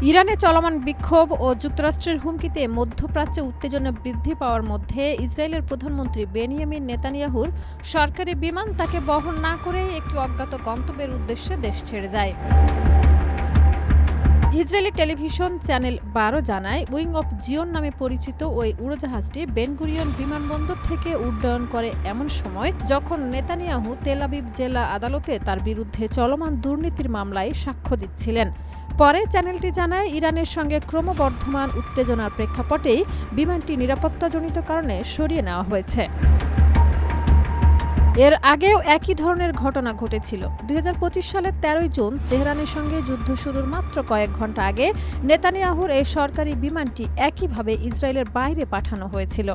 ইরানে চলমান বিক্ষোভ ও যুক্তরাষ্ট্রের হুমকিতে মধ্যপ্রাচ্যে উত্তেজনা বৃদ্ধি পাওয়ার মধ্যে ইসরায়েলের প্রধানমন্ত্রী বেনিয়ামিন নেতানিয়াহুর সরকারি বিমান তাকে বহন না করে একটি অজ্ঞাত গন্তব্যের উদ্দেশ্যে দেশ ছেড়ে যায়। ইসরায়েলি টেলিভিশন চ্যানেল 12 জানায়, উইং অফ জিওন নামে পরিচিত ওই উড়োজাহাজটি বেন গুরিয়ন বিমানবন্দর থেকে উড্ডয়ন করে এমন সময় যখন নেতানিয়াহু তেল আবিব জেলা আদালতে তার বিরুদ্ধে চলমান দুর্নীতির মামলায় সাক্ষ্য দিচ্ছিলেন। পরে চ্যানেলটি জানায়, ইরানের সঙ্গে ক্রমবর্ধমান উত্তেজনার প্রেক্ষাপটেই বিমানটি নিরাপত্তাজনিত কারণে সরিয়ে নেওয়া হয়েছে। এর আগেও একই ধরনের ঘটনা ঘটেছিল। 2025 সালের 13 জুন তেহরানের সঙ্গে যুদ্ধ শুরুর মাত্র কয়েক ঘণ্টা আগে নেতানিয়াহুর এই সরকারি বিমানটি একইভাবে ইসরায়েলের বাইরে পাঠানো হয়েছিল।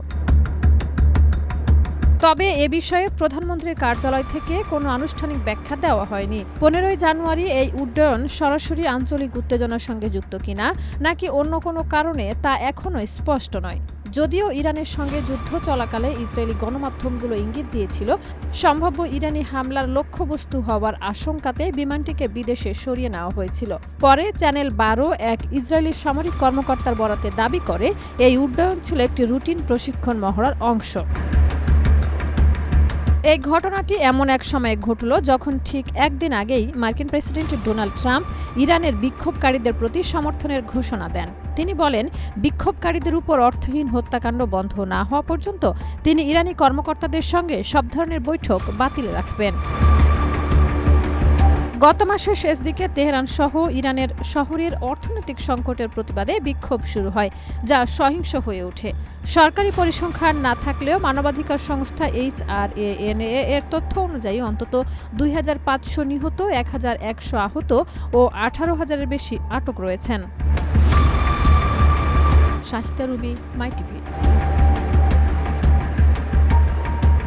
তবে এ বিষয়ে প্রধানমন্ত্রীর কার্যালয় থেকে কোনো আনুষ্ঠানিক ব্যাখ্যা দেওয়া হয়নি। 15 জানুয়ারি এই উড্ডয়ন সরাসরি আঞ্চলিক উত্তেজনার সঙ্গে যুক্ত কিনা নাকি অন্য কোনো কারণে তা এখনও স্পষ্ট নয়। যদিও ইরানের সঙ্গে যুদ্ধ চলাকালে ইসরায়েলি গণমাধ্যমগুলো ইঙ্গিত দিয়েছিল, সম্ভাব্য ইরানি হামলার লক্ষ্যবস্তু হওয়ার আশঙ্কাতে বিমানটিকে বিদেশে সরিয়ে নেওয়া হয়েছিল। পরে চ্যানেল 12 এক ইসরায়েলি সামরিক কর্মকর্তার বরাতে দাবি করে, এই উড্ডয়ন ছিল একটি রুটিন প্রশিক্ষণ মহড়ার অংশ। এই ঘটনাটি এমন এক সময়ে ঘটল যখন ঠিক একদিন আগেই মার্কিন প্রেসিডেন্ট ডোনাল্ড ট্রাম্প ইরানের বিক্ষোভকারীদের প্রতি সমর্থনের ঘোষণা দেন। তিনি বলেন, বিক্ষোভকারীদের উপর অর্থহীন হত্যাকাণ্ড বন্ধ না হওয়া পর্যন্ত তিনি ইরানি কর্মকর্তাদের সঙ্গে সব ধরনের বৈঠক বাতিল রাখবেন। গত মাসের শেষ দিকে তেহরান সহ ইরানের শহরের অর্থনৈতিক সংকটের প্রতিবাদে বিক্ষোভ শুরু হয়, যা সহিংস হয়ে ওঠে। সরকারি পরিসংখ্যান না থাকলেও মানবাধিকার সংস্থা HRANA এর তথ্য অনুযায়ী অন্তত 2500 নিহত, 1100 আহত ও 18,000-এর বেশি আটক রয়েছেন। শাহিদা রুবি, মাই টিভি।